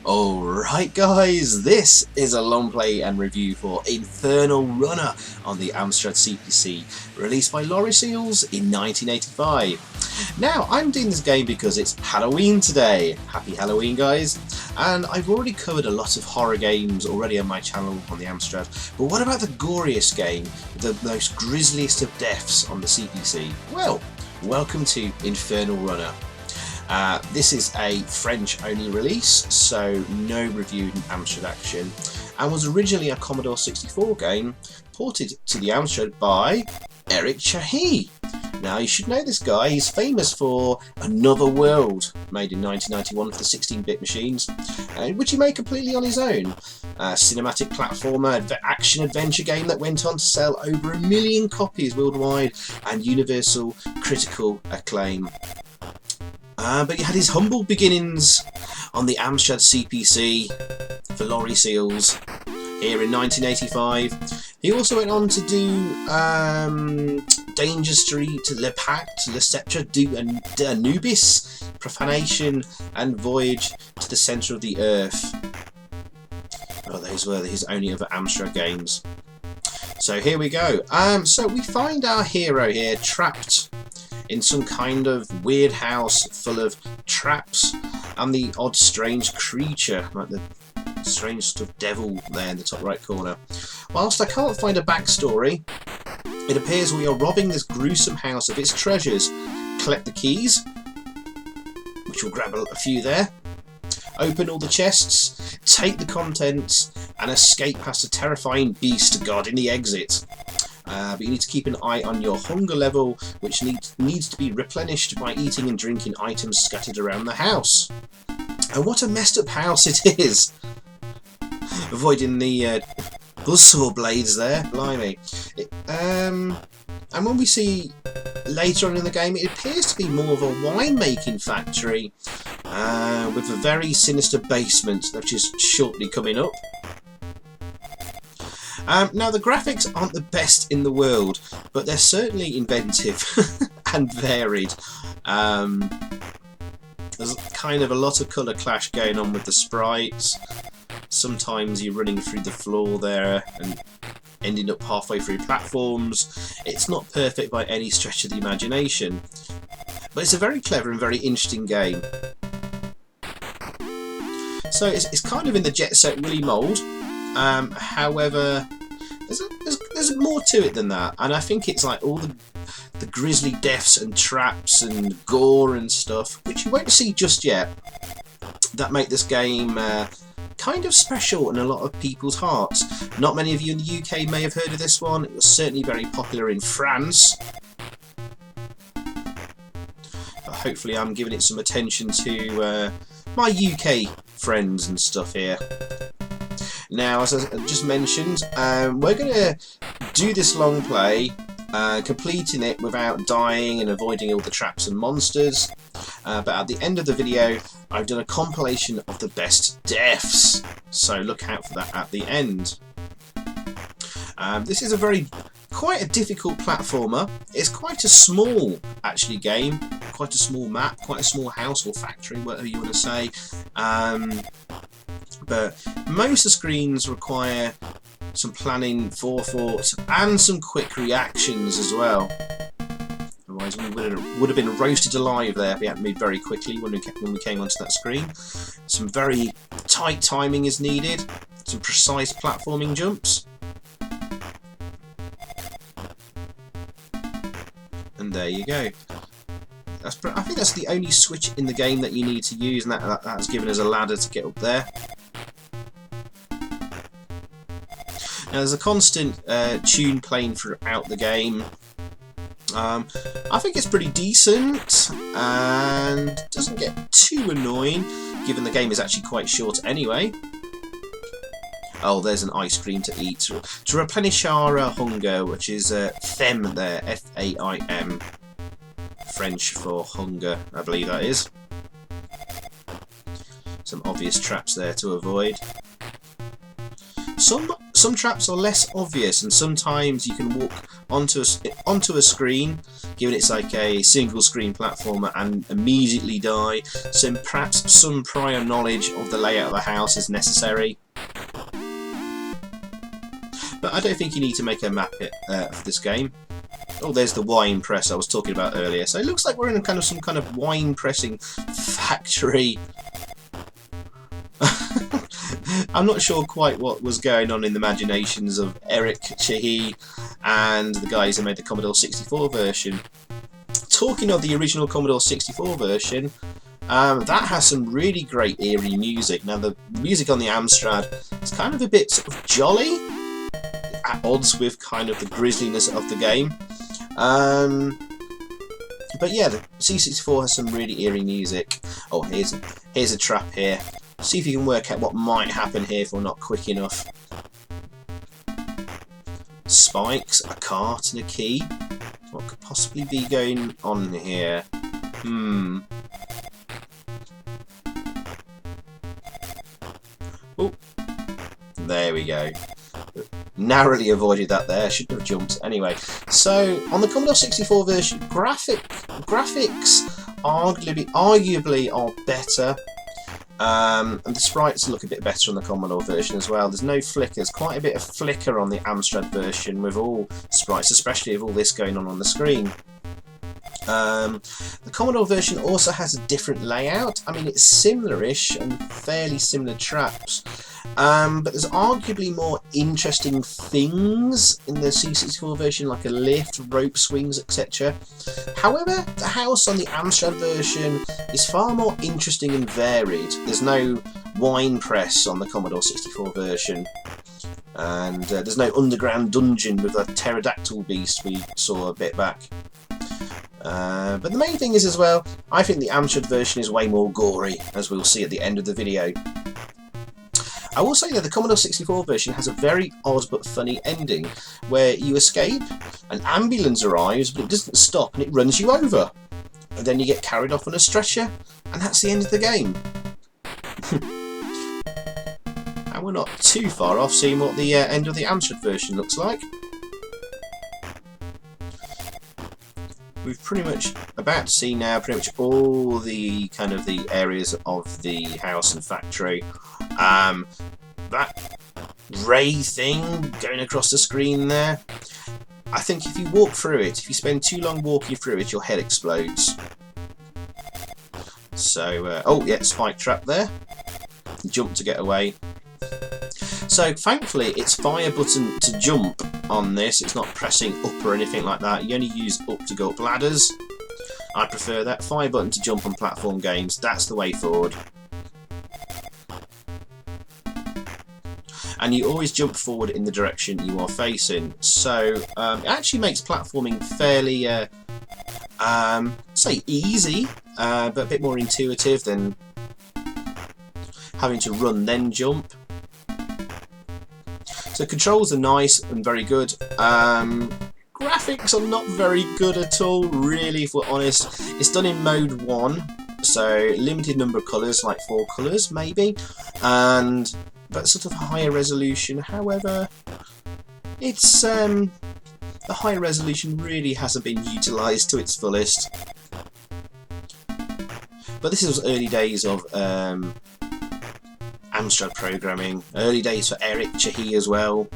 Alright guys, this is a long play and review for Infernal Runner on the Amstrad CPC, released by Loriciels in 1985. Now, I'm doing this game because it's Halloween today. Happy Halloween guys. And I've already covered a lot of horror games already on my channel on the Amstrad, but what about the Goriest game, the most grisliest of deaths on the CPC? Well, welcome to Infernal Runner. This is a French only release, so no reviewed in Amstrad action, and was originally a Commodore 64 game ported to the Amstrad by Eric Chahi. Now you should know this guy. He's famous for Another World, made in 1991 for the 16-bit machines, which he made completely on his own. Cinematic platformer, action adventure game that went on to sell over 1 million copies worldwide and universal critical acclaim. But he had his humble beginnings on the Amstrad CPC for Loriciels here in 1985. He also went on to do Danger Street, Le Pacte, Le Sceptre de Anubis, Profanation, and Voyage to the Centre of the Earth. Oh, those were his only other Amstrad games. So here we go. So we find our hero here trapped in some kind of weird house full of traps and the odd strange creature, like the strange sort of devil there in the top right corner. Whilst I can't find a backstory, it appears we are robbing this gruesome house of its treasures. Collect the keys, which will grab a few there, open all the chests, take the contents, and escape past a terrifying beast guarding the exit. But you need to keep an eye on your hunger level, which needs to be replenished by eating and drinking items scattered around the house. And what a messed up house it is! Avoiding the buzzsaw blades there, blimey. And when we see later on in the game, it appears to be more of a winemaking factory with a very sinister basement which is shortly coming up. Now the graphics aren't the best in the world, but they're certainly inventive and varied. There's kind of a lot of colour clash going on with the sprites. Sometimes you're running through the floor there and ending up halfway through platforms. It's not perfect by any stretch of the imagination, but it's a very clever and very interesting game. So it's kind of in the Jet Set Willy mould. However, there's more to it than that, and I think it's like all the grisly deaths and traps and gore and stuff, which you won't see just yet, that make this game kind of special in a lot of people's hearts. Not many of you in the UK may have heard of this one. It was certainly very popular in France. But hopefully I'm giving it some attention to my UK friends and stuff here. Now, as I just mentioned, we're going to do this long play, completing it without dying and avoiding all the traps and monsters. But at the end of the video, I've done a compilation of the best deaths, so look out for that at the end. This is quite a difficult platformer. It's quite a small, actually, game, quite a small map, quite a small house or factory, whatever you want to say. But most of the screens require some planning, forethought, and some quick reactions as well. Otherwise, we would have been roasted alive there if we hadn't moved very quickly when we came onto that screen. Some very tight timing is needed, some precise platforming jumps. And there you go. I think that's the only switch in the game that you need to use, and that's given us a ladder to get up there. Now, there's a constant tune playing throughout the game. I think it's pretty decent and doesn't get too annoying, given the game is actually quite short anyway. Oh, there's an ice cream to eat. To replenish our hunger, which is FAIM there, F-A-I-M. French for hunger, I believe that is. Some obvious traps there to avoid. some traps are less obvious, and sometimes you can walk onto a screen, given it's like a single screen platformer, and immediately die. So perhaps some prior knowledge of the layout of the house is necessary. But I don't think you need to make a map for this game. Oh, there's the wine press I was talking about earlier. So it looks like we're in some kind of wine pressing factory. I'm not sure quite what was going on in the imaginations of Eric Chahi and the guys who made the Commodore 64 version. Talking of the original Commodore 64 version, that has some really great eerie music. Now the music on the Amstrad is kind of a bit sort of jolly, at odds with kind of the grisliness of the game. But yeah, the C64 has some really eerie music. Oh, here's a trap here. See if you can work out what might happen here if we're not quick enough. Spikes, a cart and a key. What could possibly be going on here? Oh, there we go. Narrowly avoided that there, shouldn't have jumped. Anyway, so on the Commodore 64 version, graphics arguably are better. And the sprites look a bit better on the Commodore version as well. There's no flickers, quite a bit of flicker on the Amstrad version with all sprites, especially with all this going on the screen. The Commodore version also has a different layout. I mean, it's similar-ish and fairly similar traps, but there's arguably more interesting things in the C64 version, like a lift, rope swings, etc. However, the house on the Amstrad version is far more interesting and varied. There's no wine press on the Commodore 64 version, and there's no underground dungeon with a pterodactyl beast we saw a bit back. But the main thing is as well, I think the Amstrad version is way more gory, as we'll see at the end of the video. I will say that the Commodore 64 version has a very odd but funny ending, where you escape, an ambulance arrives, but it doesn't stop and it runs you over. And then you get carried off on a stretcher, and that's the end of the game. And we're not too far off seeing what the end of the Amstrad version looks like. We've pretty much about to see now pretty much all the kind of the areas of the house and factory. That ray thing going across the screen there, I think if you walk through it, if you spend too long walking through it, your head explodes. So, oh yeah, spike trap there. Jump to get away. So thankfully it's fire button to jump on this, it's not pressing up or anything like that. You only use up to go up ladders. I prefer that. Fire button to jump on platform games, that's the way forward. And you always jump forward in the direction you are facing. So it actually makes platforming fairly, say easy, but a bit more intuitive than having to run then jump. So controls are nice and very good. Graphics are not very good at all, really, if we're honest. It's done in mode 1, so limited number of colours, like 4 colours maybe, but sort of higher resolution. However, it's the higher resolution really hasn't been utilised to its fullest. But this is early days of Amstrad programming, early days for Eric Chahi as well.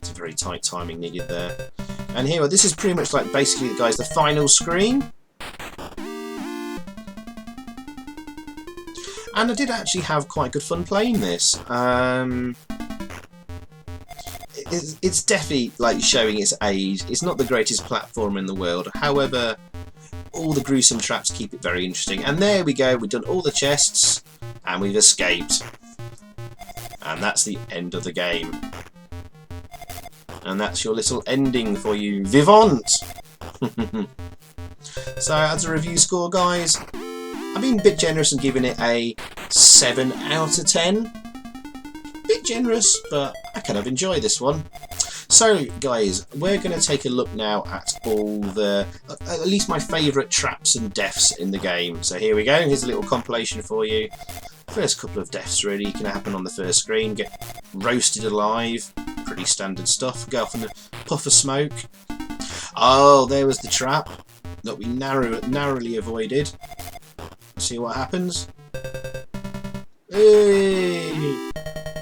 It's a very tight timing needed there. And here, this is pretty much like basically, guys, the final screen. And I did actually have quite good fun playing this. It's definitely like showing its age. It's not the greatest platform in the world. However, all the gruesome traps keep it very interesting. And there we go, we've done all the chests and we've escaped. And that's the end of the game. And that's your little ending for you. Vivant! So as a review score, guys, I've been a bit generous and giving it a 7 out of 10. Bit generous, but I kind of enjoy this one. So guys, we're going to take a look now at all the, at least my favourite traps and deaths in the game. So here we go, here's a little compilation for you. First couple of deaths really can happen on the first screen. Get roasted alive. Pretty standard stuff. Go off in a puff of smoke. Oh, there was the trap that we narrowly avoided. See what happens. Hey!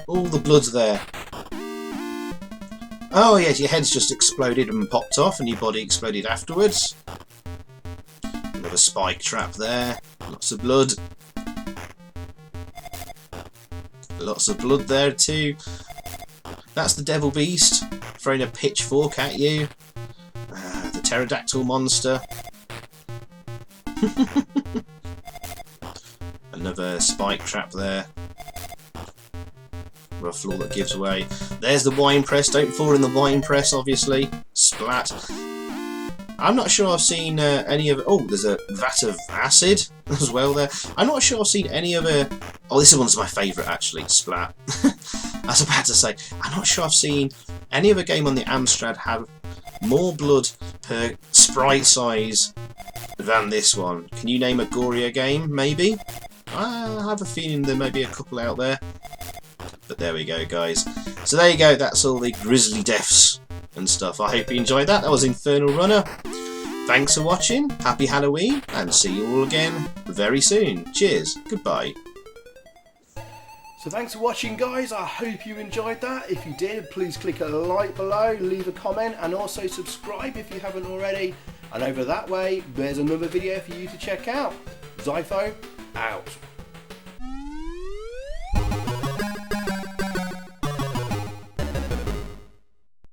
All the blood's there. Oh yes, your head's just exploded and popped off, and your body exploded afterwards. Another spike trap there. Lots of blood. Lots of blood there too. That's the devil beast throwing a pitchfork at you. The pterodactyl monster. Another spike trap there. Rough floor that gives way. There's the wine press. Don't fall in the wine press, obviously. Splat. I'm not sure I've seen any of... Oh, there's a vat of acid as well there. I'm not sure I've seen any other... Oh, this one's my favourite, actually. Splat. I was about to say, I'm not sure I've seen any other game on the Amstrad have more blood per sprite size than this one. Can you name a gorier game, maybe? I have a feeling there may be a couple out there. But there we go, guys. So there you go, that's all the grisly deaths and stuff. I hope you enjoyed that. That was Infernal Runner. Thanks for watching, happy Halloween, and see you all again very soon. Cheers, goodbye. So thanks for watching, guys. I hope you enjoyed that. If you did, please click a like below, leave a comment, and also subscribe if you haven't already. And over that way, there's another video for you to check out. Zypho, out.